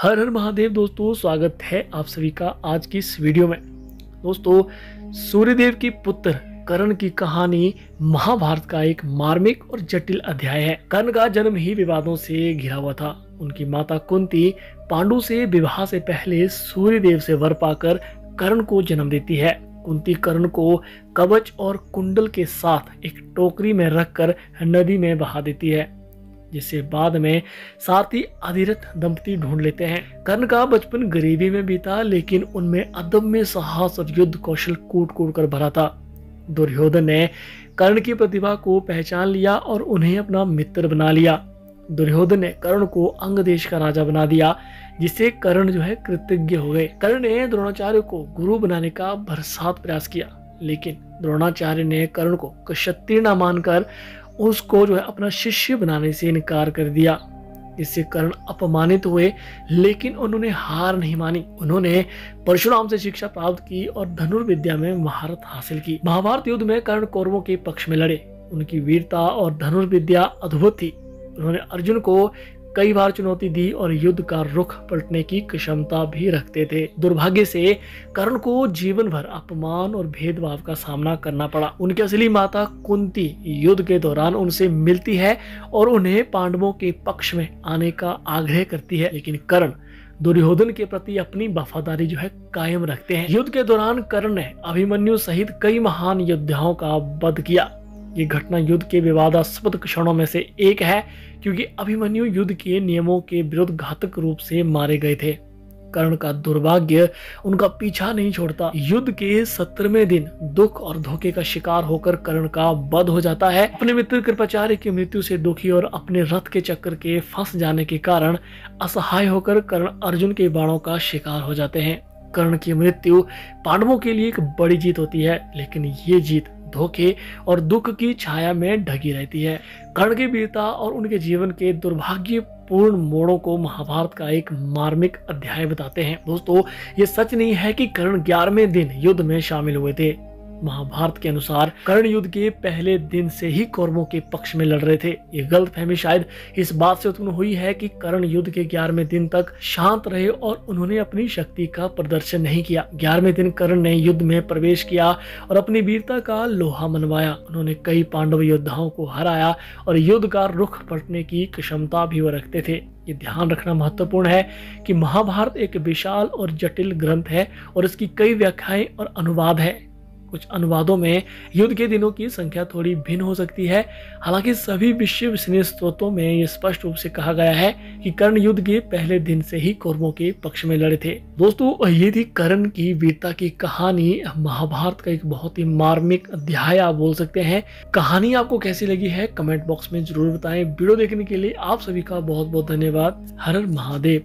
हर हर महादेव दोस्तों, स्वागत है आप सभी का आज की इस वीडियो में। दोस्तों, सूर्यदेव की पुत्र कर्ण की कहानी महाभारत का एक मार्मिक और जटिल अध्याय है। कर्ण का जन्म ही विवादों से घिरा हुआ था। उनकी माता कुंती पांडु से विवाह से पहले सूर्यदेव से वर पाकर कर्ण को जन्म देती है। कुंती कर्ण को कवच और कुंडल के साथ एक टोकरी में रखकर नदी में बहा देती है, जिसे बाद में सारथी अधिरथ दंपति ढूंढ लेते हैं। कर्ण का बचपन गरीबी में बीता, लेकिन उनमें अदम्य साहस और युद्ध कौशल कूट कूट कर भरा था। दुर्योधन ने कर्ण की प्रतिभा को पहचान लिया और उन्हें अपना मित्र बना लिया। दुर्योधन ने कर्ण को अंग देश का राजा बना दिया, जिससे कर्ण कृतज्ञ हो गए। कर्ण ने द्रोणाचार्य को गुरु बनाने का भरसक प्रयास किया, लेकिन द्रोणाचार्य ने कर्ण को क्षत्रिय न मानकर उसको अपना शिष्य बनाने से इनकार कर दिया। इससे कर्ण अपमानित हुए, लेकिन उन्होंने हार नहीं मानी। उन्होंने परशुराम से शिक्षा प्राप्त की और धनुर्विद्या में महारत हासिल की। महाभारत युद्ध में कर्ण कौरवों के पक्ष में लड़े। उनकी वीरता और धनुर्विद्या अद्भुत थी। उन्होंने अर्जुन को कई बार चुनौती दी और युद्ध का रुख पलटने की क्षमता भी रखते थे। दुर्भाग्य से कर्ण को जीवन भर अपमान और भेदभाव का सामना करना पड़ा। उनकी असली माता कुंती युद्ध के दौरान उनसे मिलती है और उन्हें पांडवों के पक्ष में आने का आग्रह करती है, लेकिन कर्ण दुर्योधन के प्रति अपनी वफादारी कायम रखते हैं। युद्ध के दौरान कर्ण ने अभिमन्यु सहित कई महान योद्धाओं का वध किया। ये घटना युद्ध के विवादास्पद क्षणों में से एक है, क्योंकि अभिमन्यु युद्ध के नियमों के विरुद्ध घातक रूप से मारे गए थे। कर्ण का दुर्भाग्य उनका पीछा नहीं छोड़ता। युद्ध के 17वें दिन दुख और धोखे का शिकार होकर कर्ण का वध हो जाता है। अपने मित्र कृपाचार्य की मृत्यु से दुखी और अपने रथ के चक्कर के फंस जाने के कारण असहाय होकर कर्ण अर्जुन के बाणों का शिकार हो जाते हैं। कर्ण की मृत्यु पांडवों के लिए एक बड़ी जीत होती है, लेकिन ये जीत धोखे और दुख की छाया में ढकी रहती है। कर्ण की वीरता और उनके जीवन के दुर्भाग्यपूर्ण मोड़ों को महाभारत का एक मार्मिक अध्याय बताते हैं। दोस्तों, ये सच नहीं है कि कर्ण 11वें दिन युद्ध में शामिल हुए थे। महाभारत के अनुसार कर्ण युद्ध के पहले दिन से ही कौरवों के पक्ष में लड़ रहे थे। ये गलतफहमी शायद इस बात से उत्पन्न हुई है कि कर्ण युद्ध के 11वें दिन तक शांत रहे और उन्होंने अपनी शक्ति का प्रदर्शन नहीं किया। 11वें दिन कर्ण ने युद्ध में प्रवेश किया और अपनी वीरता का लोहा मनवाया। उन्होंने कई पांडव योद्धाओं को हराया और युद्ध का रुख पलटने की क्षमता भी वो रखते थे। ये ध्यान रखना महत्वपूर्ण है कि महाभारत एक विशाल और जटिल ग्रंथ है और इसकी कई व्याख्याएं और अनुवाद है। कुछ अनुवादों में युद्ध के दिनों की संख्या थोड़ी भिन्न हो सकती है। हालांकि सभी विश्वसनीय स्रोतों में यह स्पष्ट रूप से कहा गया है कि कर्ण युद्ध के पहले दिन से ही कौरवों के पक्ष में लड़े थे। दोस्तों, ये थी कर्ण की वीरता की कहानी। महाभारत का एक बहुत ही मार्मिक अध्याय आप बोल सकते हैं। कहानी आपको कैसी लगी है कमेंट बॉक्स में जरूर बताएं। वीडियो देखने के लिए आप सभी का बहुत बहुत धन्यवाद। हर हर महादेव।